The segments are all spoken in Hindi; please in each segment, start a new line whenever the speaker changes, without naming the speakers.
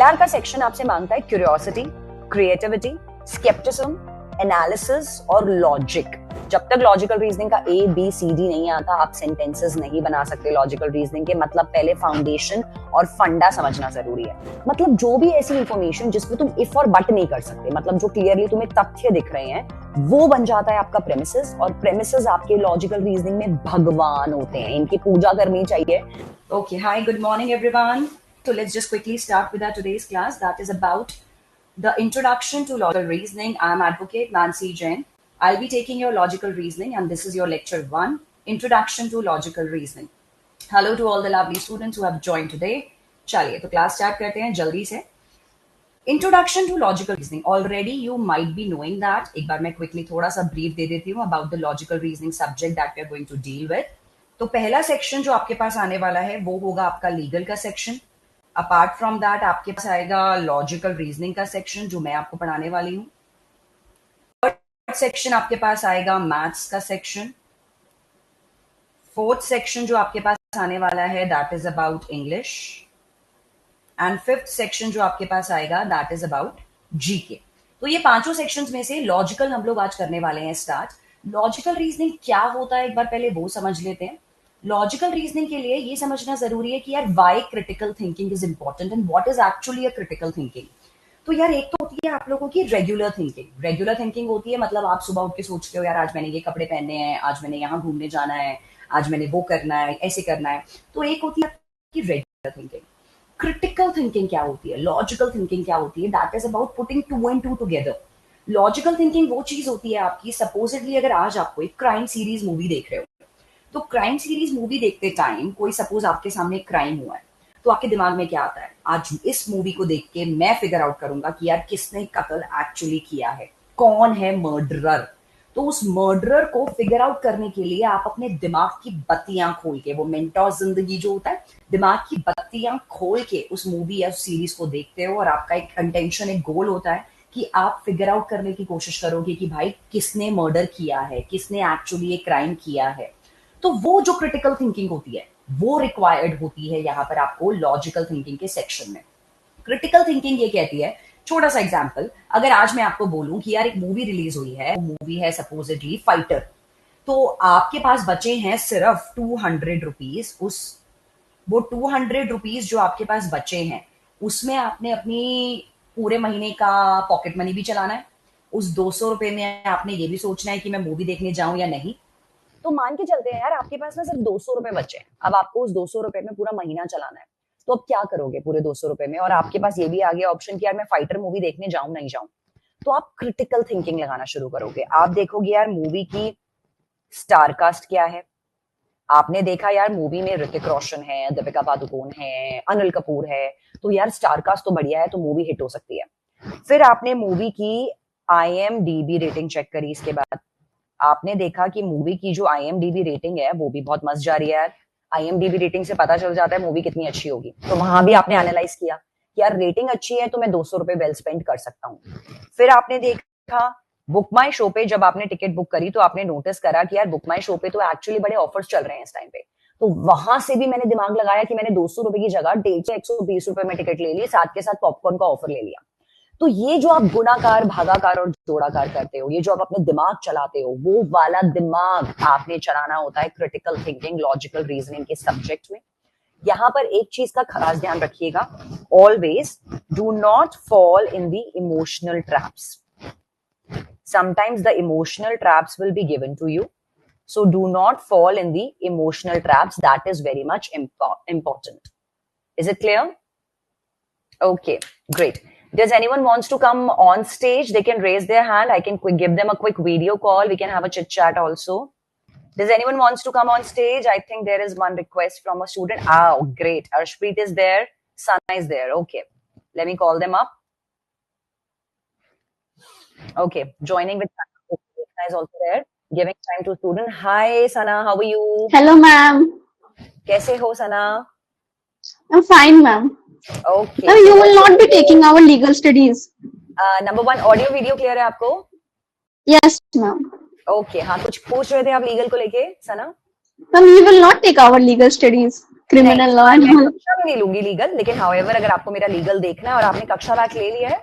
LR का सेक्शन आपसे मांगता है क्यूरियोसिटी, क्रिएटिविटी, स्केप्टिसिज्म, एनालिसिस और लॉजिक। जब तक लॉजिकल रीजनिंग का ABCD नहीं आता आप सेंटेंसेस नहीं बना सकते लॉजिकल रीजनिंग के। मतलब पहले फाउंडेशन और फंडा समझना जरूरी है। मतलब जो भी ऐसी इंफॉर्मेशन जिसमें तुम इफ और बट नहीं कर सकते, मतलब जो क्लियरली तुम्हें तथ्य दिख रहे हैं, वो बन जाता है आपका प्रेमिसेस। और प्रेमिसेस आपके लॉजिकल रीजनिंग में भगवान होते हैं, इनकी पूजा करनी चाहिए। Okay, hi, good morning everyone. So let's just quickly start with our today's class that is about the introduction to logical reasoning. I'm advocate Nancy Jain. I'll be taking your logical reasoning and this is your lecture 1, Introduction to Logical Reasoning. Hello to all the lovely students who have joined today. चलिए तो क्लास स्टार्ट करते हैं जल्दी से। Introduction to Logical Reasoning. Already you might be knowing that. एक बार मैं quickly थोड़ा सा brief दे देती हूँ about the logical reasoning subject that we are going to deal with. तो पहला सेक्शन जो आपके पास आने वाला है वो होगा आपका लीगल का सेक्शन। अपार्ट फ्रॉम दैट आपके पास आएगा लॉजिकल रीजनिंग का सेक्शन जो मैं आपको पढ़ाने वाली हूँ। थर्ड सेक्शन आपके पास आएगा मैथ्स का सेक्शन। फोर्थ सेक्शन जो आपके पास आने वाला है that is about English. And fifth section जो आपके पास आएगा दैट इज अबाउट जीके। तो ये पांचों सेक्शंस में से लॉजिकल हम लोग आज करने वाले हैं स्टार्ट। लॉजिकल रीजनिंग क्या होता है एक बार पहले वो समझ लेते हैं। लॉजिकल रीजनिंग के लिए ये समझना जरूरी है कि यार why critical thinking is important and what is actually a critical thinking. तो यार एक तो होती है आप लोगों की रेगुलर थिंकिंग। रेगुलर थिंकिंग होती है मतलब आप सुबह उठ के सोचते हो यार आज मैंने ये कपड़े पहनने हैं, आज मैंने यहाँ घूमने जाना है, आज मैंने वो करना है, ऐसे करना है। तो एक होती है आपकी रेगुलर थिंकिंग। क्रिटिकल थिंकिंग क्या होती है, लॉजिकल थिंकिंग क्या होती है, that is about putting 2 and 2 together. Logical thinking वो चीज होती है आपकी, सपोजिटली अगर आज आप कोई क्राइम सीरीज मूवी देख रहे हो तो क्राइम सीरीज मूवी देखते टाइम कोई सपोज आपके सामने क्राइम हुआ है तो आपके दिमाग में क्या आता है, आज इस मूवी को देख के मैं फिगर आउट करूंगा कि यार किसने कत्ल एक्चुअली किया है, कौन है मर्डरर। तो उस मर्डरर को फिगर आउट करने के लिए आप अपने दिमाग की बत्तियां खोल के, वो मेंटोर जिंदगी जो होता है, दिमाग की बत्तियां खोल के उस मूवी या उस सीरीज को देखते हो और आपका एक इंटेंशन, एक गोल होता है कि आप फिगर आउट करने की कोशिश करोगे कि भाई किसने मर्डर किया है, किसने एक्चुअली ये क्राइम किया है। तो वो जो क्रिटिकल थिंकिंग होती है वो रिक्वायर्ड होती है यहाँ पर आपको लॉजिकल थिंकिंग के सेक्शन में। क्रिटिकल थिंकिंग ये कहती है, छोटा सा एग्जांपल, अगर आज मैं आपको बोलूं कि यार एक मूवी रिलीज हुई है, मूवी है सपोजिटली फाइटर, तो आपके पास बचे हैं सिर्फ 200 रुपीज। वो 200 रुपीज जो आपके पास बचे हैं उसमें आपने अपनी पूरे महीने का पॉकेट मनी भी चलाना है। उस 200 रुपए में आपने ये भी सोचना है कि मैं मूवी देखने जाऊं या नहीं। तो मान के चलते हैं यार आपके पास ना सिर्फ 200 रुपए बचे हैं, अब आपको उस 200 रुपए में पूरा महीना चलाना है। तो अब क्या करोगे पूरे 200 रुपए में, और आपके पास ये भी आ गया ऑप्शन कि यार मैं फाइटर मूवी देखने जाऊं नहीं जाऊं। तो आप क्रिटिकल थिंकिंग लगाना शुरू करोगे। आप देखोगे यार मूवी की स्टार कास्ट क्या है। आपने देखा यार मूवी में ऋतिक रोशन है, दीपिका पादुकोण है, अनिल कपूर है, तो यार स्टार कास्ट तो बढ़िया है, तो मूवी हिट हो सकती है। फिर आपने मूवी की IMDb रेटिंग चेक करी। इसके बाद आपने देखा कि मूवी की जो IMDb रेटिंग है वो भी बहुत मस्त जा रही है यार। IMDb रेटिंग से पता चल जाता है मूवी कितनी अच्छी होगी। तो वहां भी आपने एनालाइज किया कि यार रेटिंग अच्छी है तो मैं 200 रुपए वेल स्पेंड कर सकता हूँ। फिर आपने देखा बुक माई शो पे, जब आपने टिकट बुक करी तो आपने नोटिस करा कि यार बुक माई शो पे तो एक्चुअली बड़े ऑफर्स चल रहे हैं इस टाइम पे। तो वहां से भी मैंने दिमाग लगाया कि मैंने 200 रुपए की जगह 150 120 रुपए में टिकट ले ली, साथ के साथ पॉपकॉर्न का ऑफर ले लिया। तो ये जो आप गुणाकार, भागाकार और जोड़ाकार करते हो, ये जो आप अपने दिमाग चलाते हो, वो वाला दिमाग आपने चलाना होता है क्रिटिकल थिंकिंग, लॉजिकल रीजनिंग के सब्जेक्ट में। यहां पर एक चीज का खास ध्यान रखिएगा, always do not fall in the emotional traps. Sometimes the emotional traps will be given to you. So do not fall in the emotional traps. That is very much important. Is it clear? Okay, great. Does anyone wants to come on stage? They can raise their hand. I can give them a quick video call. We can have a chit chat also. Does anyone wants to come on stage? I think there is one request from a student. Oh, great. Arshpreet is there. Sana is there. Okay. Let me call them up. Okay, joining with Sana. Sana is also there. Giving time to student. Hi, Sana. How are you?
Hello, ma'am.
कैसे हो Sana?
I'm fine, ma'am.
Okay.
Ma'am, you will not be taking our legal studies.
Number one, audio video clear है आपको?
Yes, ma'am.
Okay, हाँ कुछ पूछ रहे थे आप लीगल को लेके Sana?
Ma'am, you will not take our legal studies. Criminal law
मैं
एंड ऑल।
कक्षा में नहीं लूंगी लीगल, लेकिन हाउएवर अगर आपको मेरा लीगल देखना है और आपने कक्षा बैच ले लिया है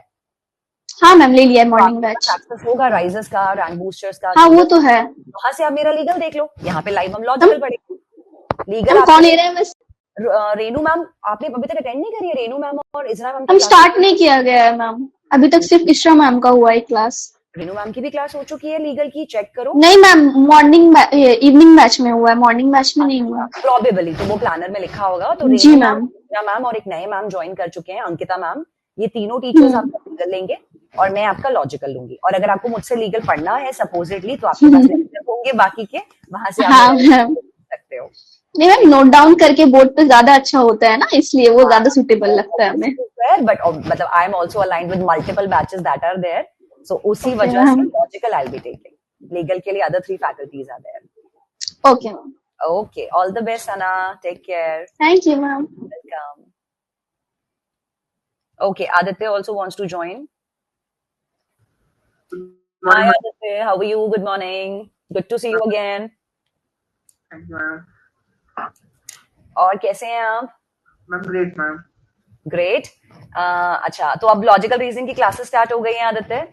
हाँ मैम, ले लिया है
तो
मॉर्निंग
आपके
बैच।
पास एक्सेस होगा राइजर्स का, रैंक बूस्टर्स का,
हाँ वो तो है।
वहां से आप मेरा लीगल देख लो। यहाँ पे लाइव हम लॉजिकल पढ़ेंगे। लीगल
हम
आपके
कौन
लिए
ले रहे हैं बस?
रेनू मैम, आपने अभी तक अटेंड नहीं करी है? रेनू मैम और इजरा मैम की
हम
क्लास।
स्टार्ट नहीं किया गया है मैम, अभी तक सिर्फ इशरा मैम का हुआ है क्लास।
रेनू मैम की भी क्लास हो चुकी है लीगल की, चेक करो।
नहीं मैम, मॉर्निंग इवनिंग बैच में हुआ है, मॉर्निंग बैच में नहीं हुआ।
प्रोबेबली तो वो प्लानर में लिखा होगा। तो
जी
रेनू मैम,
मैम।
इजरा मैम और एक नए मैम ज्वाइन कर चुके हैं, अंकिता मैम। ये तीनों टीचर्स
हम्म।
आपका लीगल लेंगे और मैं आपका लॉजिकल लूंगी। और अगर आपको मुझसे लीगल पढ़ना है सपोजिटली तो आपके पास लेक्चर होंगे बाकी के, वहां से आप
हाँ
मेरा
मैम।
देख सकते हो।
नहीं मैम, नोट डाउन करके बोर्ड पे ज्यादा अच्छा होता है ना, इसलिए वो ज्यादा सुटेबल लगता है हमें।
बट मतलब I am also aligned with multiple batches that are there, so उसी
ओके
वजह से
ma'am.
Logical I be taking. Legal के लिए other 3 faculties are there.
Okay ma'am.
Okay, all the best, Anna. Take care.
Thank you ma'am.
Welcome. Okay, Aditya also wants to join. Hi,
Morning, ma'am.
Aditya. How are you? Good morning. Good to see you again.
Thank you, ma'am.
और कैसे हैं आप?
Ma'am, great, ma'am.
ग्रेट। अच्छा, तो अब लॉजिकल रीजनिंग की क्लासेस स्टार्ट हो गई हैं आदित्य।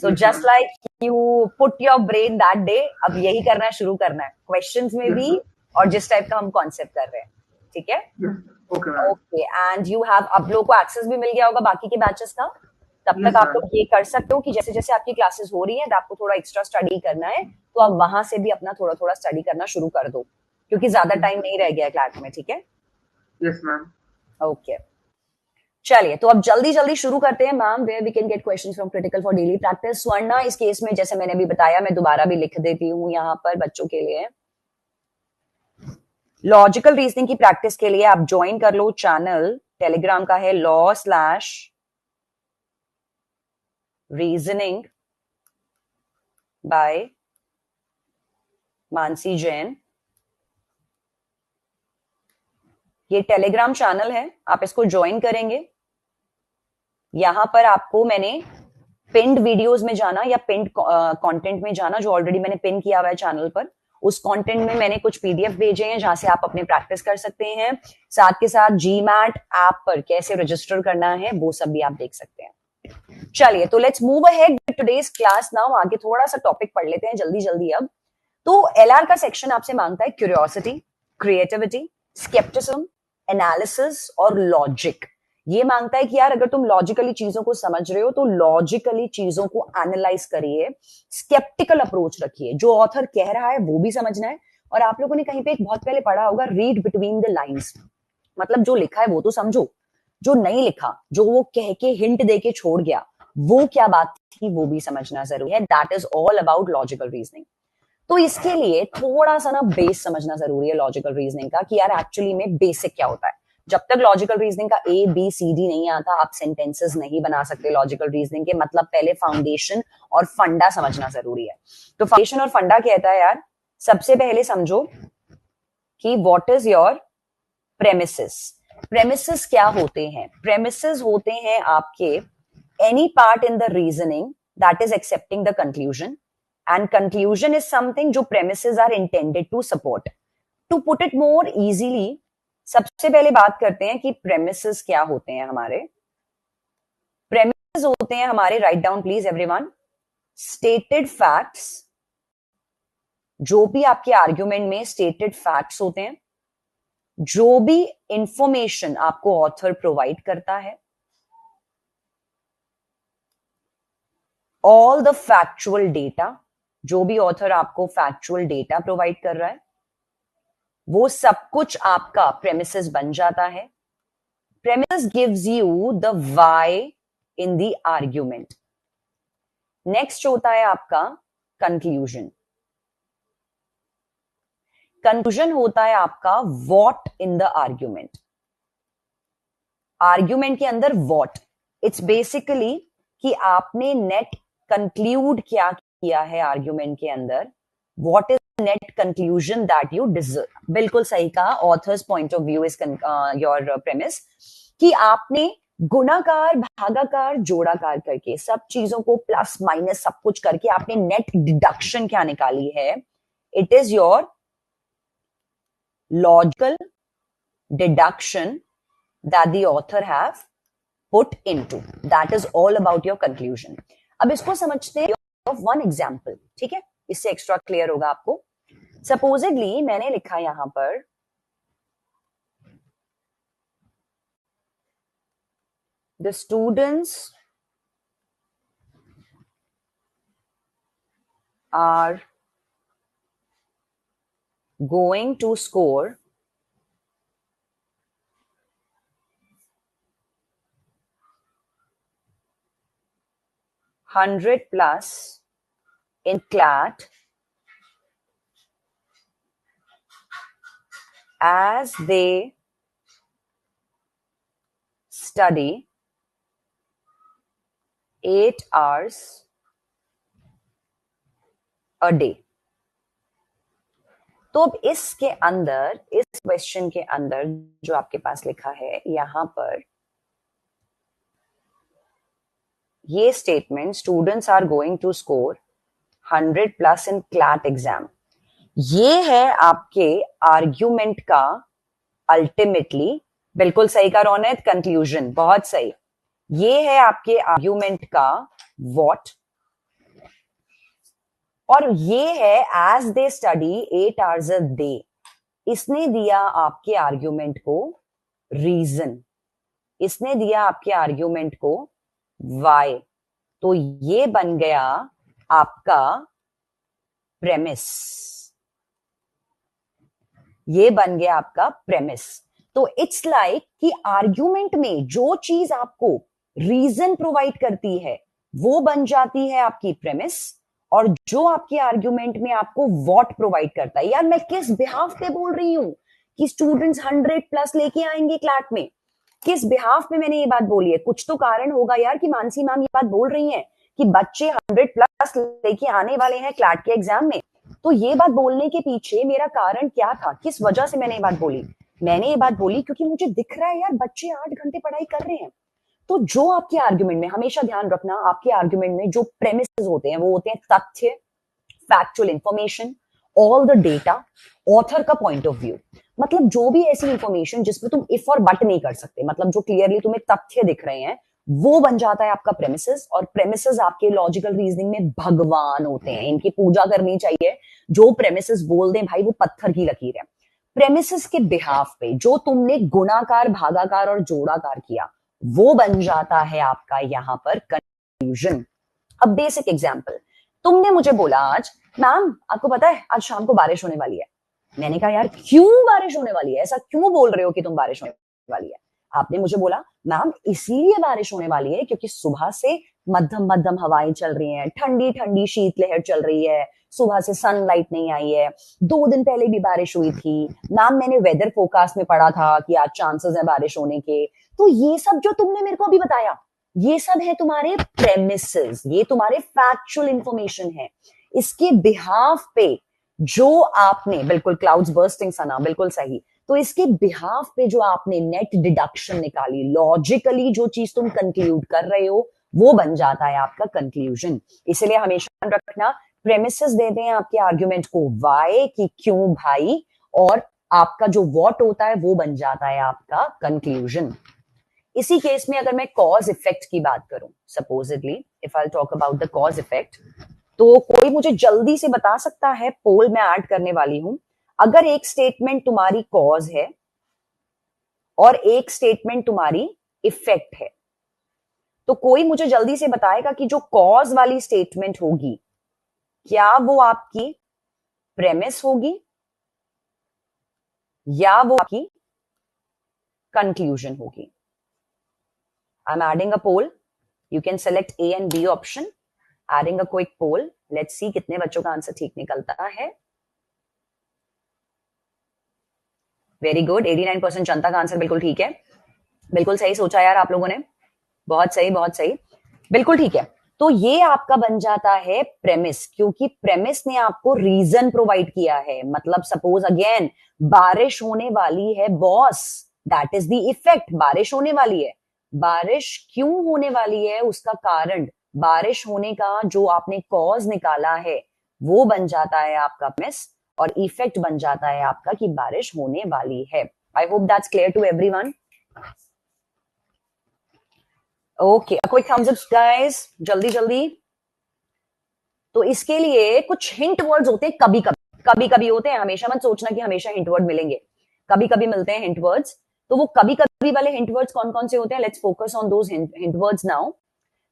सो
Yes,
just
ma'am.
Like you put your brain that day, अब यही करना शुरू करना है, क्वेश्चंस में
Yes,
भी
ma'am.
और जिस टाइप का हम कॉन्सेप्ट कर रहे हैं, ठीक है?
Yes. Okay, ma'am.
Okay, and you have, आप लोगों को एक्सेस भी मिल गया होगा बाकी के बैचेस का। तब
Yes,
तक आप
ma'am.
लोग ये कर सकते हो कि जैसे जैसे आपकी क्लासेस हो रही हैं, आपको थोड़ा एक्स्ट्रा स्टडी करना है तो आप वहां से भी अपना थोड़ा थोड़ा स्टडी करना शुरू कर दो, क्योंकि ज्यादा टाइम नहीं रह गया क्लास में, ठीक है?
Yes, ma'am.
ओके, चलिए तो अब जल्दी जल्दी शुरू करते हैं ma'am, where we can get questions from critical for daily practice. वरना इस केस में जैसे मैंने भी बताया, मैं दोबारा भी लिख देती हूँ यहाँ पर बच्चों के लिए। लॉजिकल रीजनिंग की प्रैक्टिस के लिए आप ज्वाइन कर लो चैनल, टेलीग्राम का है law/reasoning बाय मानसी जैन। ये टेलीग्राम चैनल है, आप इसको ज्वाइन करेंगे। यहां पर आपको मैंने पिन्ड वीडियोस में जाना या पिन्ड कंटेंट में जाना, जो ऑलरेडी मैंने पिन किया हुआ है चैनल पर। उस कंटेंट में मैंने कुछ पीडीएफ भेजे हैं जहां से आप अपने प्रैक्टिस कर सकते हैं। साथ के साथ जीमैट ऐप पर कैसे रजिस्टर करना है वो सब भी आप देख सकते हैं। चलिए तो let's move ahead with today's class now. आगे थोड़ा सा टॉपिक पढ़ लेते हैं जल्दी जल्दी अब। तो एलआर का सेक्शन आपसे मांगता है क्यूरियोसिटी, क्रिएटिविटी, स्केप्टिसिज्म, एनालिसिस और लॉजिक। ये मांगता है कि यार अगर तुम लॉजिकली चीजों को समझ रहे हो तो लॉजिकली चीजों को एनालाइज करिए, स्केप्टिकल अप्रोच रखिए, जो ऑथर कह रहा है वो भी समझना है। और आप लोगों ने कहीं पे एक बहुत पहले पढ़ा होगा, रीड बिटवीन द लाइंस, मतलब जो लिखा है वो तो समझो, जो नहीं लिखा, जो वो कह के हिंट दे के छोड़ गया, वो क्या बात थी वो भी समझना जरूरी है। That is all about logical reasoning. तो इसके लिए थोड़ा सा ना बेस समझना जरूरी है लॉजिकल रीजनिंग का, कि यार एक्चुअली में बेसिक क्या होता है। जब तक लॉजिकल रीजनिंग का ए बी सी डी नहीं आता, आप सेंटेंसेस नहीं बना सकते लॉजिकल रीजनिंग के। मतलब पहले फाउंडेशन और फंडा समझना जरूरी है। तो फाउंडेशन और फंडा कहता है यार, सबसे पहले समझो कि what is your premises. Premises क्या होते हैं? प्रेमिसेस होते हैं आपके any part in the reasoning that is accepting the conclusion, and conclusion is something जो premises are intended to support. To put it more easily, सबसे पहले बात करते हैं कि premises क्या होते हैं हमारे। premises होते हैं हमारे, write down please everyone, stated facts, जो भी आपके आर्ग्यूमेंट में stated facts होते हैं, जो भी इंफॉर्मेशन आपको ऑथर प्रोवाइड करता है, all the factual data, जो भी ऑथर आपको फैक्चुअल डेटा प्रोवाइड कर रहा है, वो सब कुछ आपका प्रेमिसेस बन जाता है। Premises gives you the why in the argument. Next होता है आपका कंक्लूजन। कंक्लूजन होता है आपका what in the argument. Argument के अंदर व्हाट, इट्स बेसिकली कि आपने नेट कंक्लूड क्या किया है आर्ग्यूमेंट के अंदर। What is net conclusion that you deserve. बिल्कुल सही कहा, authors point of view is your premise, कि आपने गुणाकार, भागाकार, जोड़ाकार करके सब चीजों को प्लस माइनस सब कुछ करके आपने नेट डिडक्शन क्या निकाली है। It is your logical deduction that the author have put into. That is all about your conclusion. अब इसको समझते हैं of one example, ठीक है? इससे एक्स्ट्रा क्लियर होगा आपको. Supposedly मैंने लिखा यहां पर the students are going to score 100 plus in CLAT as they study 8 hours a day. तो अब इसके अंदर, इस क्वेश्चन के अंदर जो आपके पास लिखा है यहां पर, ये statement students are going to score 100 plus in CLAT exam, ये है आपके आर्ग्यूमेंट का अल्टीमेटली, बिल्कुल सही का रौनक, कंक्लूजन, बहुत सही. ये है आपके आर्ग्यूमेंट का व्हाट, और ये है as they study 8 hours a day. इसने दिया आपके आर्ग्यूमेंट को रीजन, इसने दिया आपके आर्ग्यूमेंट को वाई. तो ये बन गया आपका प्रेमिस, ये बन गया आपका प्रेमिस. तो इट्स लाइक कि आर्ग्यूमेंट में जो चीज आपको रीजन प्रोवाइड करती है वो बन जाती है आपकी प्रेमिस, और जो आपके आर्ग्यूमेंट में आपको व्हाट प्रोवाइड करता है. यार मैं किस बिहाफ पे बोल रही हूं कि स्टूडेंट्स 100 प्लस लेके आएंगे क्लैट में, किस बिहाफ पे मैंने ये बात बोली है? कुछ तो कारण होगा यार कि मानसी मैम ये बात बोल रही हैं कि बच्चे 100 प्लस लेके आने वाले हैं क्लैट के एग्जाम में. तो ये बात बोलने के पीछे मेरा कारण क्या था, किस वजह से मैंने ये बात बोली? मैंने ये बात बोली क्योंकि मुझे दिख रहा है यार बच्चे 8 घंटे पढ़ाई कर रहे हैं. तो जो आपके आर्ग्यूमेंट में, हमेशा ध्यान रखना, आपके आर्ग्यूमेंट में जो प्रेमिसेस होते हैं वो होते हैं तथ्य, factual information, all the data, author का पॉइंट ऑफ व्यू. मतलब जो भी ऐसी इंफॉर्मेशन जिसमें तुम इफ और बट नहीं कर सकते, मतलब जो क्लियरली तुम्हें तथ्य दिख रहे हैं, वो बन जाता है आपका प्रेमिसेस. और प्रेमिसेस आपके लॉजिकल रीजनिंग में भगवान होते हैं, इनकी पूजा करनी चाहिए. जो प्रेमिसेस बोल दें भाई वो पत्थर की लकीर है. प्रेमिसेस के बिहाफ पे जो तुमने गुणाकार, भागाकार और जोड़ाकार किया वो बन जाता है आपका यहां पर कंक्लूजन. अब बेसिक एग्जांपल, तुमने मुझे बोला आज मैम आपको पता है आज शाम को बारिश होने वाली है. मैंने कहा यार क्यों बारिश होने वाली है, ऐसा क्यों बोल रहे हो कि तुम बारिश होने वाली है? आपने मुझे बोला मैम इसीलिए बारिश होने वाली है क्योंकि सुबह से मध्यम मध्यम हवाएं चल रही हैं, ठंडी ठंडी शीतलहर चल रही है, सुबह से सनलाइट नहीं आई है, 2 दिन पहले भी बारिश हुई थी मैम, मैंने वेदर फोरकास्ट में पढ़ा था कि आज चांसेस है बारिश होने के. तो ये सब जो तुमने मेरे को अभी बताया ये सब है तुम्हारे प्रेमिसेस, ये तुम्हारे फैक्चुअल इंफॉर्मेशन है. इसके बिहाफ पे जो आपने, बिल्कुल क्लाउड्स बर्स्टिंग सना, बिल्कुल सही. तो इसके बिहाफ पे जो आपने नेट डिडक्शन निकाली, लॉजिकली जो चीज तुम कंक्लूड कर रहे हो वो बन जाता है आपका कंक्लूजन. इसलिए हमेशा रखना प्रेमिसेस देते हैं आपके आर्ग्यूमेंट को वाई कि क्यों भाई, और आपका जो व्हाट होता है वो बन जाता है आपका कंक्लूजन. इसी केस में अगर मैं कॉज इफेक्ट की बात करूं, supposedly if I talk about the cause effect, तो कोई मुझे जल्दी से बता सकता है, पोल में ऐड करने वाली हूं, अगर एक स्टेटमेंट तुम्हारी कॉज है और एक स्टेटमेंट तुम्हारी इफेक्ट है, तो कोई मुझे जल्दी से बताएगा कि जो कॉज वाली स्टेटमेंट होगी क्या वो आपकी प्रेमिस होगी या वो आपकी कंक्लूजन होगी? I'm adding a poll. You can select A and B option. Adding a quick poll. Let's see कितने बच्चों का आंसर ठीक निकलता है. वेरी गुड, 89% जनता का आंसर बिल्कुल ठीक है. बिल्कुल सही सोचा यार आप लोगों ने, बहुत सही बहुत सही, बिल्कुल ठीक है. तो ये आपका बन जाता है प्रेमिस, क्योंकि प्रेमिस ने आपको रीजन प्रोवाइड किया है. मतलब सपोज अगेन बारिश होने वाली है boss, that is the effect. बारिश होने वाली है, बारिश क्यों होने वाली है उसका कारण, बारिश होने का जो आपने कॉज निकाला है वो बन जाता है आपका प्रेमिस, और इफेक्ट बन जाता है आपका कि बारिश होने वाली है. I hope that's clear to everyone. Okay, a quick thumbs up guys, जल्दी. तो इसके लिए कुछ हिंट वर्ड्स होते हैं, कभी कभी होते हैं, हमेशा मत सोचना कि हमेशा हिंट वर्ड मिलेंगे, कभी कभी मिलते हैं हिंट वर्ड्स. तो वो कभी कभी वाले हिंट वर्ड्स कौन कौन से होते हैं? Let's focus on those hint words now.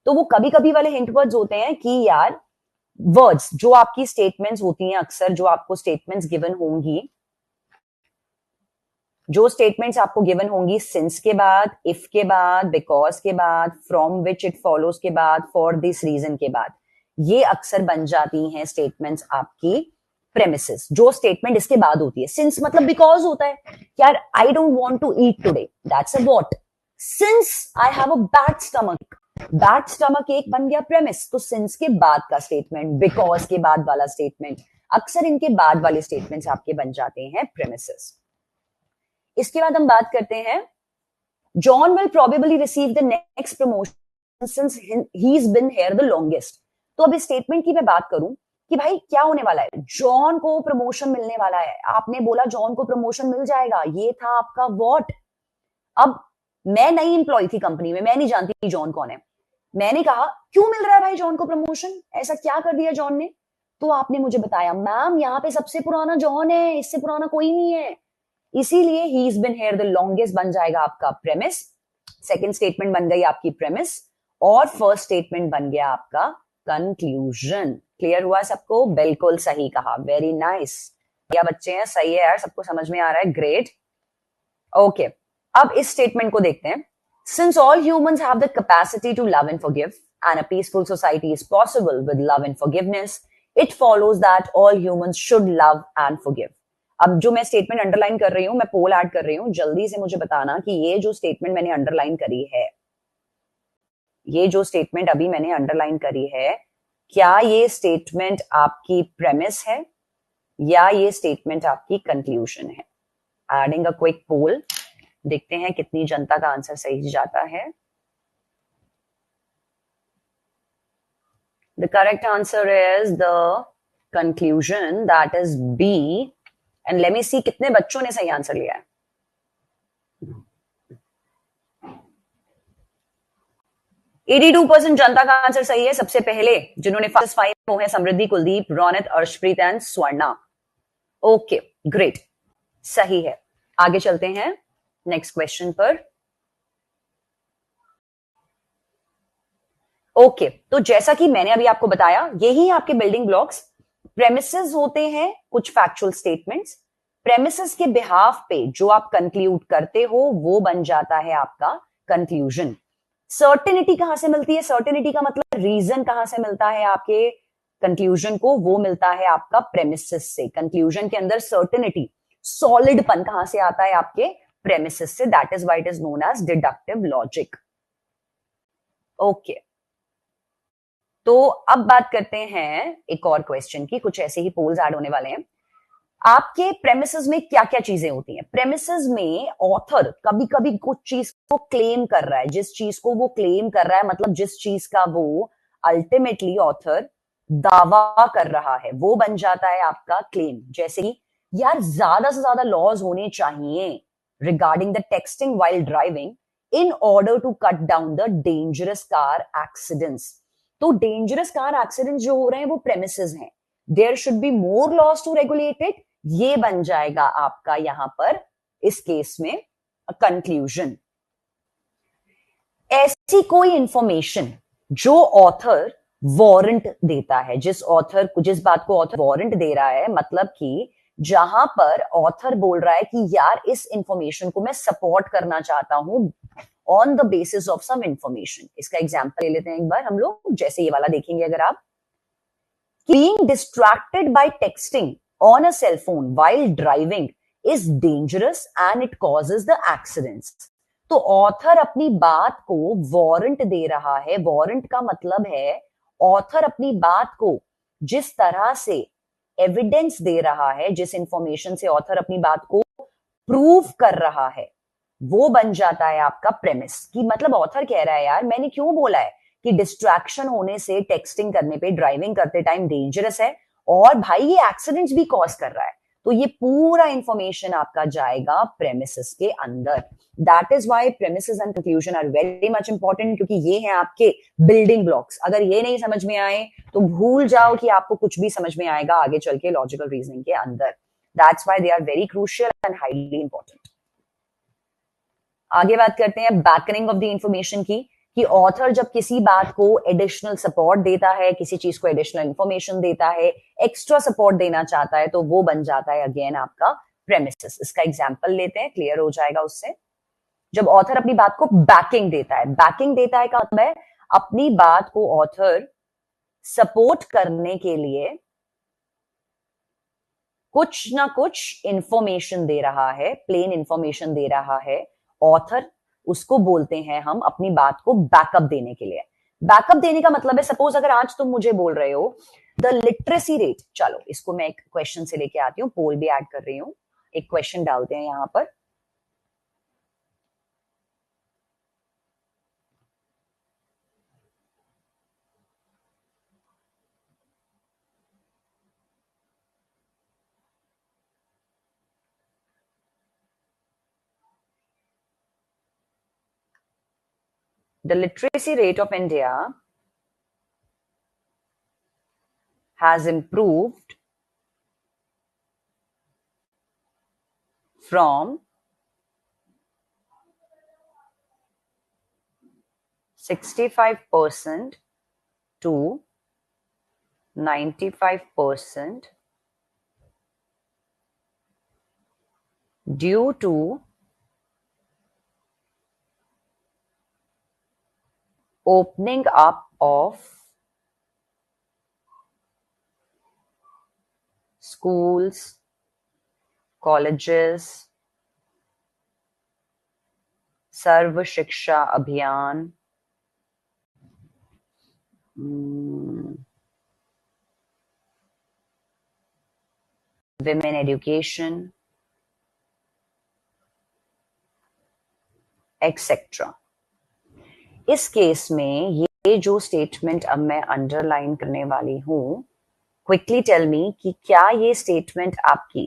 तो वो कभी कभी वाले हिंट वर्ड्स होते हैं कि यार वर्ड्स जो आपकी स्टेटमेंट्स होती हैं, अक्सर जो आपको स्टेटमेंट्स गिवन होंगी, जो स्टेटमेंट्स आपको गिवन होंगी सिंस के बाद, इफ के बाद, बिकॉज के बाद, फ्रॉम विच इट फॉलोज के बाद, फॉर दिस रीजन के बाद, ये अक्सर बन जाती हैं स्टेटमेंट्स आपकी प्रेमिसेस. जो स्टेटमेंट इसके बाद होती है, सिंस मतलब बिकॉज होता है, यार I don't want to eat today, that's a what. Since I have a bad stomach, bad stomach एक बन गया प्रेमिस. तो सिंस के बाद का स्टेटमेंट, बिकॉज के बाद वाला स्टेटमेंट, अक्सर इनके बाद वाले स्टेटमेंट्स आपके बन जाते हैं प्रेमिसेस. इसके बाद हम बात करते हैं, John will probably receive the next promotion since he is been here the longest. तो अब इस स्टेटमेंट की मैं बात करूं कि भाई क्या होने वाला है, जॉन को प्रमोशन मिलने वाला है. आपने बोला जॉन को प्रमोशन मिल जाएगा, ये था आपका व्हाट. अब मैं नई एम्प्लॉय थी कंपनी में, मैं नहीं जानती जॉन कौन है. मैंने कहा क्यों मिल रहा है भाई जॉन को प्रमोशन, ऐसा क्या कर दिया जॉन ने? तो आपने मुझे बताया मैम यहाँ पे सबसे पुराना जॉन है, इससे पुराना कोई नहीं है, इसीलिए he is been here the longest बन जाएगा आपका प्रेमिस. सेकंड स्टेटमेंट बन गई आपकी प्रेमिस, और फर्स्ट स्टेटमेंट बन गया आपका कंक्लूजन. क्लियर हुआ सबको? बिल्कुल सही कहा, वेरी नाइस. क्या बच्चे हैं, सही है यार, सबको समझ में आ रहा है, ग्रेट. ओके, अब इस स्टेटमेंट को देखते हैं. Since all humans have the capacity to love and forgive and a peaceful society is possible with love and forgiveness, it follows that all humans should love and forgive. अब जो मैं स्टेटमेंट अंडरलाइन कर रही हूं, मैं पोल ऐड कर रही हूं, जल्दी से मुझे बताना कि ये जो स्टेटमेंट मैंने अंडरलाइन करी है, ये जो स्टेटमेंट अभी मैंने अंडरलाइन करी है, क्या ये स्टेटमेंट आपकी प्रेमिस है या ये स्टेटमेंट आपकी कंक्लूजन है? एडिंग अ क्विक पोल, देखते हैं कितनी जनता का आंसर सही जाता है. The correct answer is the conclusion, that is B. And let me see कितने बच्चों ने सही आंसर लिया है. 82% जनता का आंसर सही है. सबसे पहले जिन्होंने फर्स्ट 5 वो है Samriddhi, Kuldeep, Ronit, Arshpreet and Swarna. Okay great, सही है. आगे चलते हैं नेक्स्ट क्वेश्चन पर. ओके, तो जैसा कि मैंने अभी आपको बताया, यही आपके बिल्डिंग ब्लॉक्स. प्रेमिसेस होते हैं कुछ फैक्चुअल स्टेटमेंट्स. प्रेमिसेस के बिहाफ पे जो आप कंक्लूड करते हो वो बन जाता है आपका कंक्लूजन. सर्टेनिटी कहां से मिलती है? सर्टेनिटी का मतलब रीजन कहां से मिलता है आपके कंक्लूजन को? वो मिलता है आपका प्रेमिसेस से. कंक्लूजन के अंदर सर्टेनिटी, सॉलिडपन कहां से आता है? आपके प्रेमिसेस से. That is why it is known as deductive logic. Okay, तो अब बात करते हैं एक और क्वेश्चन की. कुछ ऐसे ही पोल्स ऐड होने वाले हैं. आपके प्रेमिसेस में क्या क्या चीजें होती हैं? प्रेमिसेस में ऑथर कभी कभी कुछ चीज को क्लेम कर रहा है. जिस चीज को वो क्लेम कर रहा है, मतलब जिस चीज का वो अल्टीमेटली ऑथर दावा कर रहा है, वो बन जाता है आपका क्लेम. जैसे कि यार ज्यादा से ज्यादा लॉज होने चाहिए regarding the texting while driving in order to cut down the dangerous car accidents. तो डेंजरस कार एक्सीडेंट्स जो हो रहे हैं वो प्रेमिसेस हैं. There should be more laws to regulate it. ये बन जाएगा आपका यहां पर इस केस में कंक्लूजन. ऐसी कोई इंफॉर्मेशन जो ऑथर वारंट देता है, जिस बात को ऑथर वारंट दे रहा है, मतलब कि जहां पर ऑथर बोल रहा है कि यार इस इंफॉर्मेशन को मैं सपोर्ट करना चाहता हूं on the basis of some information. इसका एग्जांपल ले लेते हैं एक बार हम लोग. जैसे ये वाला देखेंगे अगर आप, being distracted by texting on a cell phone while driving is dangerous and it causes the accidents. तो ऑथर अपनी बात को वारंट दे रहा है. वारंट का मतलब है ऑथर अपनी बात को जिस तरह से एविडेंस दे रहा है, जिस इंफॉर्मेशन से ऑथर अपनी बात को प्रूव कर रहा है, वो बन जाता है आपका प्रेमिस. कि मतलब ऑथर कह रहा है यार मैंने क्यों बोला है कि डिस्ट्रैक्शन होने से टेक्सटिंग करने पे, ड्राइविंग करते टाइम डेंजरस है, और भाई ये एक्सीडेंट्स भी कॉज कर रहा है. तो ये पूरा इंफॉर्मेशन आपका जाएगा प्रेमिसेस के अंदर. That is why premises and conclusion are very much important, क्योंकि ये हैं आपके बिल्डिंग ब्लॉक्स. अगर ये नहीं समझ में आए तो भूल जाओ कि आपको कुछ भी समझ में आएगा आगे चल के लॉजिकल रीजनिंग के अंदर. That's why they are very crucial and highly important. आगे बात करते हैं बैकनिंग ऑफ द इंफॉर्मेशन की, कि ऑथर जब किसी बात को एडिशनल सपोर्ट देता है, किसी चीज को एडिशनल इंफॉर्मेशन देता है, एक्स्ट्रा सपोर्ट देना चाहता है, तो वो बन जाता है अगेन आपका प्रेमिसेस. इसका एग्जांपल लेते हैं, क्लियर हो जाएगा उससे. जब ऑथर अपनी बात को बैकिंग देता है, बैकिंग देता है का मतलब है अपनी बात को ऑथर सपोर्ट करने के लिए कुछ ना कुछ इंफॉर्मेशन दे रहा है, प्लेन इंफॉर्मेशन दे रहा है ऑथर, उसको बोलते हैं हम अपनी बात को बैकअप देने के लिए. बैकअप देने का मतलब है, सपोज अगर आज तुम मुझे बोल रहे हो द लिटरेसी रेट, चलो इसको मैं एक क्वेश्चन से लेके आती हूँ, पोल भी ऐड कर रही हूँ, एक क्वेश्चन डालते हैं यहां पर. The literacy rate of India has improved from 65% to 95% due to opening up of schools, colleges, सर्व शिक्षा अभियान, women education, एक्सेट्रा. इस केस में ये जो स्टेटमेंट अब मैं अंडरलाइन करने वाली हूं, क्विकली टेल मी कि क्या ये स्टेटमेंट आपकी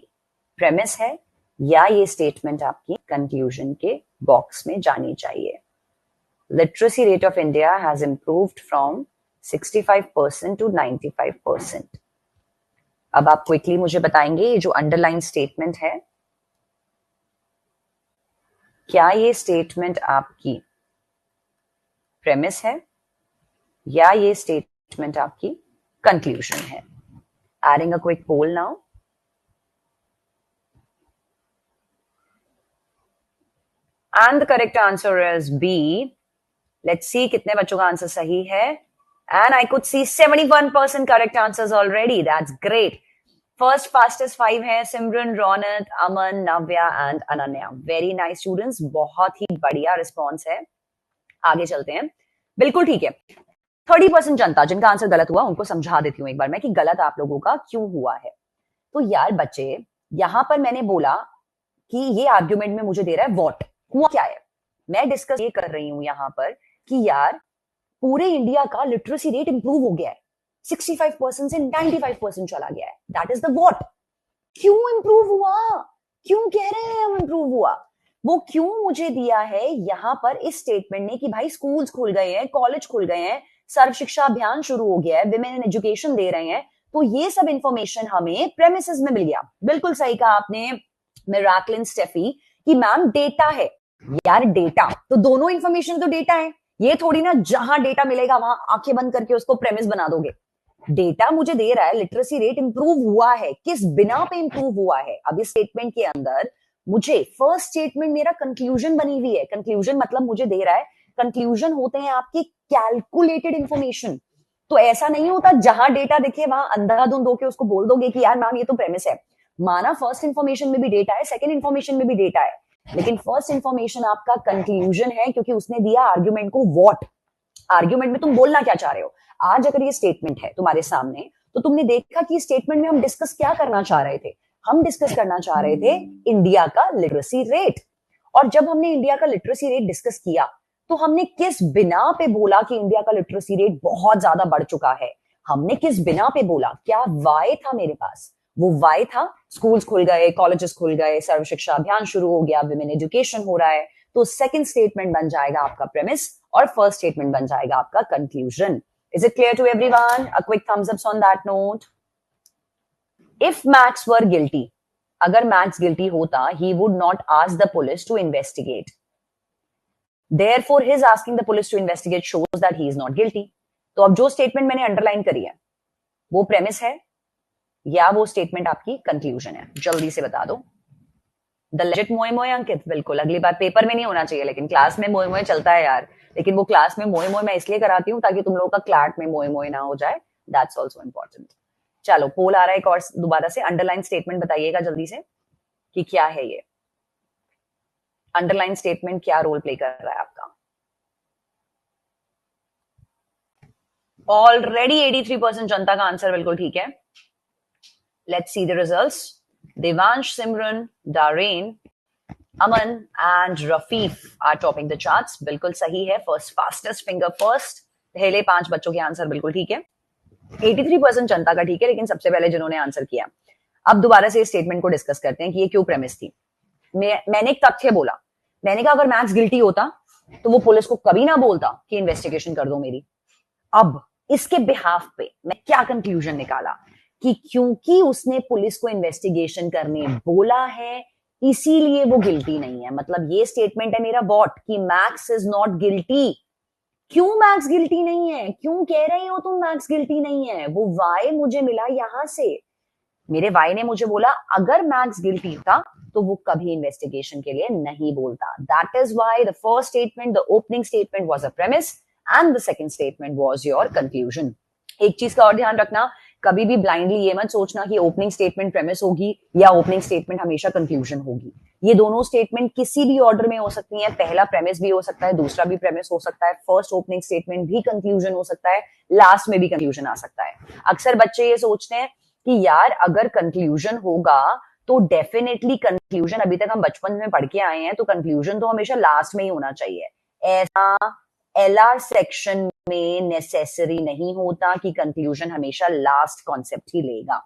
प्रेमिस है या ये स्टेटमेंट आपकी कंक्लूजन के बॉक्स में जानी चाहिए. Literacy rate of India has improved from 65% to 95%. अब आप क्विकली मुझे बताएंगे ये जो अंडरलाइन स्टेटमेंट है, क्या ये स्टेटमेंट आपकी प्रेमिस है या ये स्टेटमेंट आपकी कंक्लूजन है. Adding a quick poll now. And the correct answer is B. Let's see कितने बच्चों का आंसर सही है. And I could see 71% correct answers already. That's great. First fastest 5 है Simran, Raunak, Aman, Navya and Ananya. Very nice students, बहुत ही बढ़िया रिस्पॉन्स है. आगे चलते हैं. बिल्कुल ठीक है. 30% जनता जिनका आंसर गलत हुआ उनको समझा देती हूँ एक बार मैं कि गलत आप लोगों का क्यों हुआ है. तो यार बच्चे, यहां पर मैंने बोला कि ये आर्ग्यूमेंट में मुझे दे रहा है वॉट. हुआ क्या है, मैं डिस्कस ये कर रही हूं यहां पर कि यार पूरे इंडिया का लिटरेसी रेट इंप्रूव हो गया है, 65% से 95% चला गया है. That is the what. क्यों इंप्रूव हुआ, क्यों कह रहे हैं हम इंप्रूव हुआ, वो क्यों मुझे दिया है यहां पर इस स्टेटमेंट ने कि भाई स्कूल्स खुल गए हैं, कॉलेज खुल गए हैं, सर्व शिक्षा अभियान शुरू हो गया है, विमेन इन एजुकेशन दे रहे हैं. तो ये सब इंफॉर्मेशन हमें प्रेमिसेस में मिल गया. बिल्कुल सही कहा आपने मिराकलिन स्टेफी कि मैम डेटा है. यार डेटा तो दोनों इंफॉर्मेशन तो डेटा है. ये थोड़ी ना जहां डेटा मिलेगा वहां आंखें बंद करके उसको प्रेमिस बना दोगे. डेटा मुझे दे रहा है लिटरेसी रेट इंप्रूव हुआ है, किस बिना पे इंप्रूव हुआ है. अब इस स्टेटमेंट के अंदर मुझे फर्स्ट स्टेटमेंट मेरा कंक्लूजन बनी हुई है. कंक्लूजन मतलब मुझे दे रहा है, कंक्लूजन होते हैं आपके कैलकुलेटेड इंफॉर्मेशन. तो ऐसा नहीं होता जहां डेटा दिखे वहां अंधाधुंध होके उसको बोल दोगे कि यार मैम ये तो प्रेमिस है. माना फर्स्ट इंफॉर्मेशन में भी डेटा है, सेकंड इंफॉर्मेशन में भी डेटा है, लेकिन फर्स्ट इंफॉर्मेशन आपका कंक्लूजन है क्योंकि उसने दिया आर्ग्यूमेंट को व्हाट. आर्ग्यूमेंट में तुम बोलना क्या चाह रहे हो. आज अगर ये स्टेटमेंट है तुम्हारे सामने तो तुमने देखा कि स्टेटमेंट में हम डिस्कस क्या करना चाह रहे थे. हम डिस्कस करना चाह रहे थे इंडिया का लिटरेसी रेट. और जब हमने इंडिया का लिटरेसी रेट डिस्कस किया तो हमने किस बिना पे बोला कि इंडिया का लिटरेसी रेट बहुत ज्यादा बढ़ चुका है. हमने किस बिना पे बोला, क्या वाई था मेरे पास, वो वाई था, स्कूल्स खुल गए, कॉलेजेस खुल गए, सर्व शिक्षा अभियान शुरू हो गया, विमेन एजुकेशन हो रहा है, तो सेकंड स्टेटमेंट बन जाएगा आपका प्रेमिस और फर्स्ट स्टेटमेंट बन जाएगा आपका conclusion. Is it clear to everyone? A quick thumbs up on that note. If Max were guilty, अगर मैक्स गिल्टी होता, he would not ask the police to investigate. Therefore, his asking the police to investigate shows that he is not guilty. तो अब जो स्टेटमेंट मैंने अंडरलाइन करी है वो प्रेमिस है या वो स्टेटमेंट आपकी कंक्लूजन है? जल्दी से बता दो. द लेजिट मोए मोए अंकित, बिल्कुल. अगली बार पेपर में नहीं होना चाहिए, लेकिन क्लास में मोए मोए चलता है यार. लेकिन वो क्लास में मोए मोए मैं इसलिए कराती हूँ ताकि तुम लोगों का क्लैट में मोए मोए ना हो जाए. That's also important. चलो, पोल आ रहा है एक और दोबारा से. अंडरलाइन स्टेटमेंट बताइएगा जल्दी से कि क्या है ये अंडरलाइन स्टेटमेंट, क्या रोल प्ले कर रहा है आपका. ऑलरेडी 83% जनता का आंसर बिल्कुल ठीक है. Let's see the results. Devansh, Simran, Darren, Aman and Rafif are topping the charts. बिल्कुल सही है. First fastest finger first. पहले 5 बच्चों के आंसर बिल्कुल ठीक है. 83% जनता का ठीक है, लेकिन सबसे पहले जिन्होंने आंसर किया. अब दोबारा से इस स्टेटमेंट को डिस्कस करते हैं कि ये क्यों प्रेमिस थी. मैंने एक तथ्य बोला. मैंने कहा अगर मैक्स गिल्टी होता तो वो पुलिस को कभी ना बोलता कि इन्वेस्टिगेशन कर दो मेरी. अब इसके बिहाफ पे मैं क्या कंक्लूजन निकाला कि क्योंकि उसने पुलिस को इन्वेस्टिगेशन करने बोला है इसीलिए वो गिल्टी नहीं है. मतलब ये स्टेटमेंट है मेरा बॉट कि मैक्स इज नॉट गिल्टी. क्यों मैक्स गिल्टी नहीं है? क्यों कह रहे हो तुम मैक्स गिल्टी नहीं है? वो वाई मुझे मिला यहां से. मेरे वाई ने मुझे बोला अगर मैक्स गिल्टी था तो वो कभी इन्वेस्टिगेशन के लिए नहीं बोलता. That is why the first statement, the opening statement was a premise and the second statement was your conclusion. एक चीज का और ध्यान रखना, कभी भी ब्लाइंडली ये मत सोचना कि ओपनिंग स्टेटमेंट प्रेमिस होगी या ओपनिंग स्टेटमेंट हमेशा कंक्लूजन होगी. ये दोनों स्टेटमेंट किसी भी ऑर्डर में हो सकती हैं. पहला प्रेमिस भी हो सकता है, दूसरा भी प्रेमिस हो सकता है, फर्स्ट ओपनिंग स्टेटमेंट भी कंक्लूजन हो सकता है, लास्ट में भी कंक्लूजन आ सकता है. अक्सर बच्चे ये सोचते हैं कि यार अगर कंक्लूजन होगा तो डेफिनेटली कंक्लूजन, अभी तक हम बचपन में पढ़ के आए हैं तो कंक्लूजन तो हमेशा लास्ट में ही होना चाहिए. ऐसा एलआर सेक्शन में नेसेसरी नहीं होता कि कंक्लूजन हमेशा लास्ट कॉन्सेप्ट ही लेगा.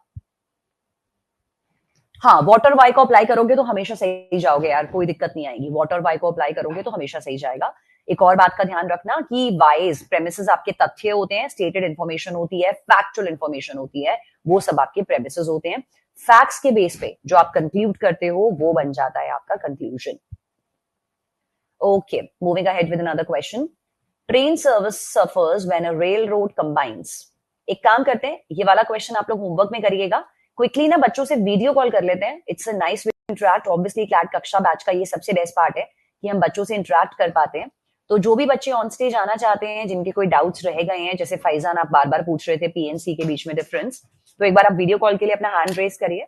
हाँ, वॉटर वाई को अप्लाई करोगे तो हमेशा सही जाओगे यार, कोई दिक्कत नहीं आएगी. वॉटर वाई को अप्लाई करोगे तो हमेशा सही जाएगा. एक और बात का ध्यान रखना कि वाइज प्रेमिसेस आपके तथ्य होते हैं, स्टेटेड इंफॉर्मेशन होती है, फैक्चुअल इंफॉर्मेशन होती है, वो सब आपके प्रेमिसेस होते हैं. फैक्ट्स के बेस पे जो आप कंक्लूड करते हो वो बन जाता है आपका conclusion. Okay, moving ahead with another question. Train service suffers when a rail road combines. एक काम करते हैं, ये वाला क्वेश्चन आप लोग होमवर्क में करिएगा. क्विकली ना बच्चों से वीडियो कॉल कर लेते हैं. It's a nice way to interact. Obviously CLAT कक्षा बैच का ये सबसे बेस्ट पार्ट है कि हम बच्चों से इंटरेक्ट कर पाते हैं. तो जो भी बच्चे ऑन स्टेज आना चाहते हैं, जिनके कोई डाउट्स रह गए हैं, जैसे फैजान आप बार बार पूछ रहे थे पीएनसी के बीच में डिफरेंस, तो एक बार आप वीडियो कॉल के लिए अपना हैंड रेस करिए.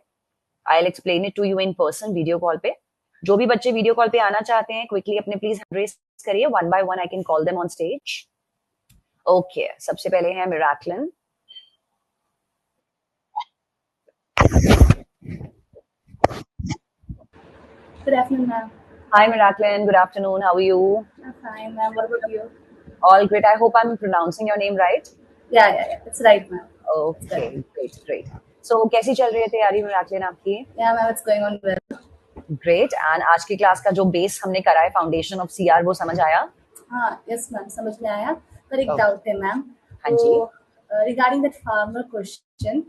I will explain it to you in person video call पे. जो भी बच्चे वीडियो कॉल पे आना चाहते हैं क्विकली अपने प्लीज हैंड रेस करिए. One by one I can call them on stage. Okay, सबसे पहले है मिराकलिन.
Good afternoon, ma'am.
Hi Miraklin, good afternoon. How are you?
I'm fine, ma'am. What about you?
All great. I hope I'm pronouncing your name right.
Yeah. It's right, ma'am.
Okay, great. So कैसी चल रही है तैयारी Miraklin आपकी?
Yeah, ma'am. It's going on well.
Great. And आज की क्लास का जो बेस हमने करा है फाउंडेशन ऑफ सीआर, वो समझ आया?
हाँ, yes, ma'am. समझ में आया. पर एक डाउट है, मैम.
हाँ जी.
Regarding that farmer question.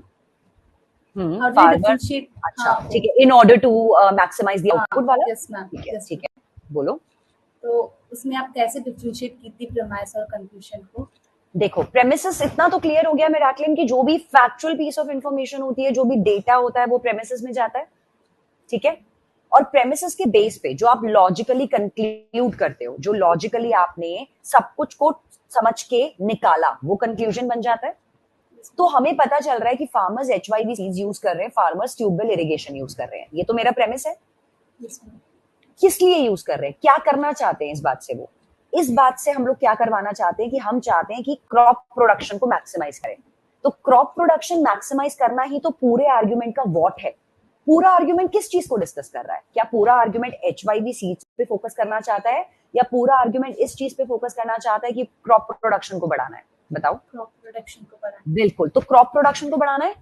How do you
farmer.
differentiate?
अच्छा, ठीक है. In order to maximize the output वाला?
Yes, ma'am.
ठीक है. बोलो.
तो उसमें आप कैसे डिफरेंशिएट की थी प्रेमाइस और कंक्लूजन को?
देखो, प्रेमिसेस इतना तो क्लियर हो गया मिराकलिन कि जो भी फैक्चुअल पीस ऑफ इंफॉर्मेशन होती है, जो भी डेटा होता है, वो प्रेमिसेस में जाता है. ठीक है. और प्रेमिसेस के बेस पे जो आप लॉजिकली कंक्लूड करते हो, जो लॉजिकली आपने सब कुछ को समझ के निकाला, वो कंक्लूजन बन जाता है. तो हमें पता चल रहा है कि फार्मर्स HYV सीड्स यूज कर रहे हैं, फार्मर्स ट्यूबवेल इरिगेशन यूज कर रहे हैं. ये तो मेरा प्रेमिस है. किस लिए यूज कर रहे हैं, क्या करना चाहते हैं इस बात से? वो इस बात से हम लोग क्या करवाना चाहते हैं कि हम चाहते हैं कि क्रॉप प्रोडक्शन को मैक्सिमाइज करें. तो क्रॉप प्रोडक्शन मैक्सिमाइज करना ही तो पूरे आर्ग्यूमेंट का वॉट है. पूरा आर्ग्यूमेंट किस चीज को डिस्कस कर रहा है? क्या पूरा आर्ग्यूमेंट HYV सीड्स पे फोकस करना चाहता है या पूरा आर्ग्यूमेंट इस चीज पे फोकस करना चाहता है कि क्रॉप प्रोडक्शन को बढ़ाना है? बताओ.
क्रॉप प्रोडक्शन को बढ़ाना.
बिल्कुल. तो क्रॉप प्रोडक्शन को बढ़ाना है.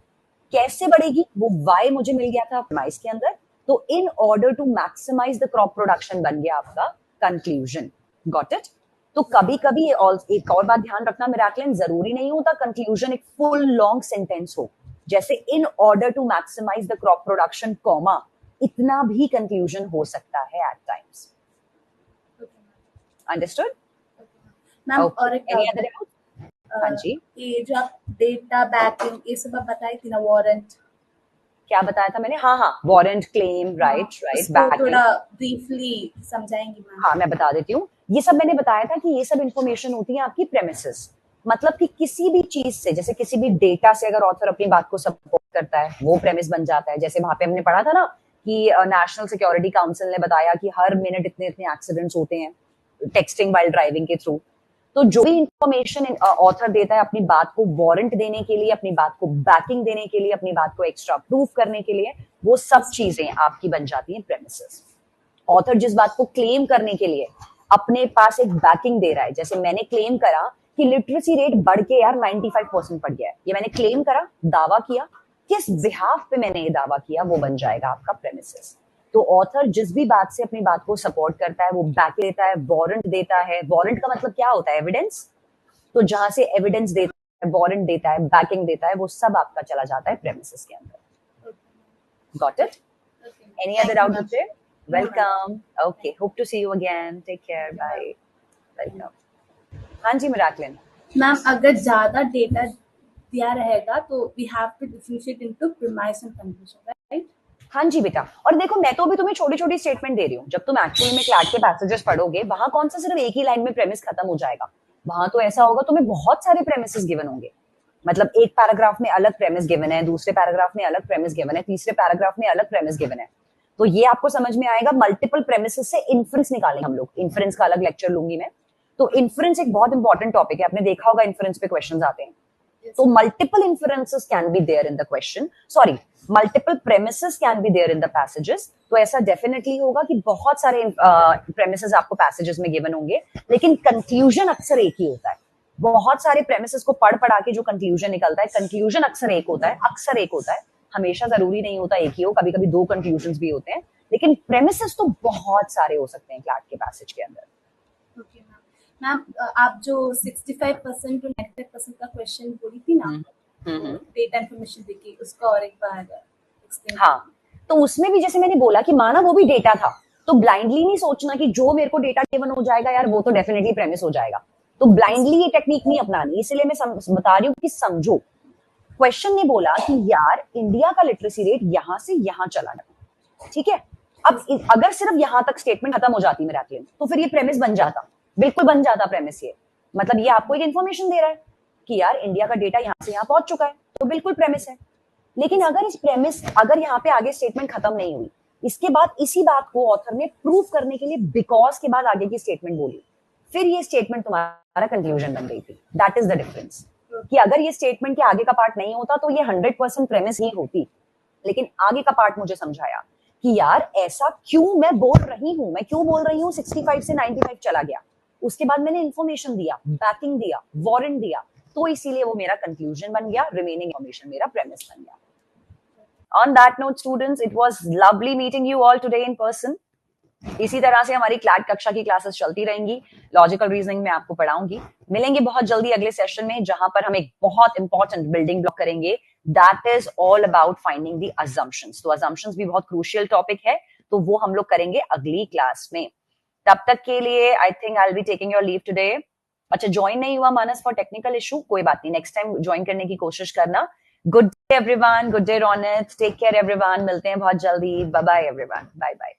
कैसे बढ़ेगी, वो y मुझे मिल गया था प्रेमाइज के अंदर, तो in order to maximise the crop production बन गया आपका कंक्लूजन. Got it? तो कभी कभी एक और बात ध्यान रखना मिराकलिन, जरूरी नहीं होता कंक्लूजन एक फुल लॉन्ग सेंटेंस हो. जैसे in order to maximise the crop production comma, इतना भी कंक्लूजन हो सकता है एट टाइम्स. अंडरस्टूड?
मैम और एक
एनी अदर डाउट? हाँ जी,
ये जो आप डेटा बैकिंग ये सब आप बताई थी ना, वारंट
क्या बताया था मैंने? हाँ, वारंट क्लेम, राइट,
इसको थोड़ा ब्रीफली समझाएंगी मैम?
हाँ, मैं बता देती हूँ. ये सब मैंने बताया था कि ये सब इंफॉर्मेशन होती है आपकी प्रेमिसेस. मतलब कि किसी भी चीज से, जैसे किसी भी डेटा से अगर ऑथर अपनी बात को सपोर्ट करता है, वो प्रेमिस बन जाता है. जैसे वहां पे हमने पढ़ा था ना कि नेशनल सिक्योरिटी काउंसिल ने बताया कि हर मिनट इतने इतने एक्सीडेंट्स होते हैं टेक्सटिंग वाइल ड्राइविंग के थ्रू. तो जो भी इंफॉर्मेशन ऑथर देता है अपनी बात को वारंट देने के लिए, अपनी बात को बैकिंग देने के लिए, अपनी बात को एक्स्ट्रा प्रूफ करने के लिए, वो सब चीजें आपकी बन जाती हैं प्रेमिसेस. ऑथर जिस बात को क्लेम करने के लिए अपने पास एक बैकिंग दे रहा है, जैसे मैंने क्लेम करा कि लिटरेसी रेट बढ़ के यार 95% पड़ गया है, ये मैंने क्लेम करा, दावा किया, किस बिहाफ पे मैंने ये दावा किया, वो बन जाएगा आपका प्रेमिसेस. तो ऑथर जिस भी बात से अपनी बात को सपोर्ट करता है, वो बैक देता है, वारंट देता है. वारंट का मतलब क्या होता है? एविडेंस. तो जहां से एविडेंस देता है, वारंट देता है, बैकिंग देता है, वो सब आपका चला जाता है प्रेमिसेस के अंदर. Got it? Any other doubt बच्चे? Welcome. Okay, hope to see you again. Take care. Bye. Welcome. हाँ जी मिराकलिन.
मैम अगर ज्यादा डेटा दिया रहेगा तो we have to differentiate into premise and conclusion, right?
हाँ जी बेटा. और देखो मैं तो अभी तुम्हें छोटी छोटी स्टेटमेंट दे रही हूँ. जब तुम एक्चुअली में क्लैट के पैसेजेस पढ़ोगे, वहां कौन सा सिर्फ एक ही लाइन में प्रेमिस खत्म हो जाएगा. वहां तो ऐसा होगा तुम्हें बहुत सारे प्रेमिसेस गिवन होंगे. मतलब एक पैराग्राफ में अलग प्रेमिस गिवन है, दूसरे पैराग्राफ में अलग प्रेमिस गिवन है, तीसरे पैराग्राफ में अलग प्रेमिस गिवन है. तो ये आपको समझ में आएगा. मल्टीपल प्रेमिसेस से इन्फ्रेंस निकालेंगे हम लोग. इन्फ्रेंस का अलग लेक्चर लूंगी मैं. तो इन्फ्रेंस एक बहुत इंपॉर्टेंट टॉपिक है. आपने देखा होगा इन्फ्रेंस पे क्वेश्चंस आते हैं. तो multiple inferences can be there in the question, sorry multiple premises can be there in the passages. तो ऐसा डेफिनेटली होगा कि बहुत सारे प्रेमिसेस आपको पैसेजेस में गिवन होंगे, लेकिन कंक्लूजन अक्सर एक ही होता है. बहुत सारे प्रेमिसेस को पढ़ पढ़ा के जो कंक्लूजन निकलता है, कंक्लूजन अक्सर एक होता है. अक्सर एक होता है, हमेशा जरूरी नहीं होता एक ही हो. कभी कभी दो कंक्लूजन भी होते हैं, लेकिन प्रेमिसेस तो बहुत सारे हो सकते हैं क्लैट के पैसेज के अंदर.
ओके मैम, आप जो 65% टू 95% का क्वेश्चन बोली थी ना, डेटा इंफॉर्मेशन देखिए उसका और एक बार एक्सप्लेन.
हाँ, तो उसमें भी जैसे मैंने बोला कि माना वो भी डेटा था, तो ब्लाइंडली नहीं सोचना कि जो मेरे को डेटा गिवन हो जाएगा यार वो तो डेफिनेटली प्रेमिस हो जाएगा. तो ब्लाइंडली ये टेक्निक नहीं अपनानी. इसलिए मैं बता रही हूँ कि समझो. क्वेश्चन ने बोला कि यार इंडिया का लिटरेसी रेट यहां से यहां चला गया, ठीक है. अब अगर सिर्फ यहां तक स्टेटमेंट खत्म हो जाती मिराकलिन, तो फिर ये प्रेमिस बन जाता, बिल्कुल बन जाता प्रेमिस. ये मतलब ये आपको एक इन्फॉर्मेशन दे रहा है कि यार इंडिया का डेटा यहां से यहां पहुंच चुका है, तो बिल्कुल प्रेमिस है. लेकिन अगर यहाँ पे आगे स्टेटमेंट खत्म नहीं हुई, इसके बाद इसी बात को ऑथर ने प्रूफ करने के लिए बिकॉज के बाद आगे की स्टेटमेंट बोली, फिर ये स्टेटमेंट तुम्हारा कंक्लूजन बन गई थी. That is the difference. कि अगर ये स्टेटमेंट के आगे का पार्ट नहीं होता तो ये 100% प्रेमिस ही होती, लेकिन आगे का पार्ट मुझे समझाया कि यार ऐसा क्यों मैं बोल रही हूँ, मैं क्यों बोल रही हूँ 65 से 95 चला गया. उसके बाद मैंने इन्फॉर्मेशन दिया, बैकिंग दिया, वारंट दिया, तो इसीलिए वो मेरा कंक्लूजन बन गया, रिमेनिंग इन्फॉर्मेशन मेरा प्रेमिस बन गया. On that note, students, it was lovely meeting you all today in person. इसी तरह से हमारी क्लैट कक्षा की क्लासेस चलती रहेंगी. लॉजिकल रीजनिंग में आपको पढ़ाऊंगी. मिलेंगे बहुत जल्दी अगले सेशन में, जहां पर हम एक बहुत इंपॉर्टेंट बिल्डिंग ब्लॉक करेंगे. That is all about finding the assumptions. तो अजम्पशंस भी बहुत क्रूशियल टॉपिक है, तो वो हम लोग करेंगे अगली क्लास में. तब तक के लिए I think I will be taking your leave today. अच्छा, ज्वाइन नहीं हुआ मानस फॉर टेक्निकल इशू, कोई बात नहीं, नेक्स्ट टाइम ज्वाइन करने की कोशिश करना. Good day everyone, good day Ronit, take care everyone. मिलते हैं बहुत जल्दी. Bye bye everyone, bye bye.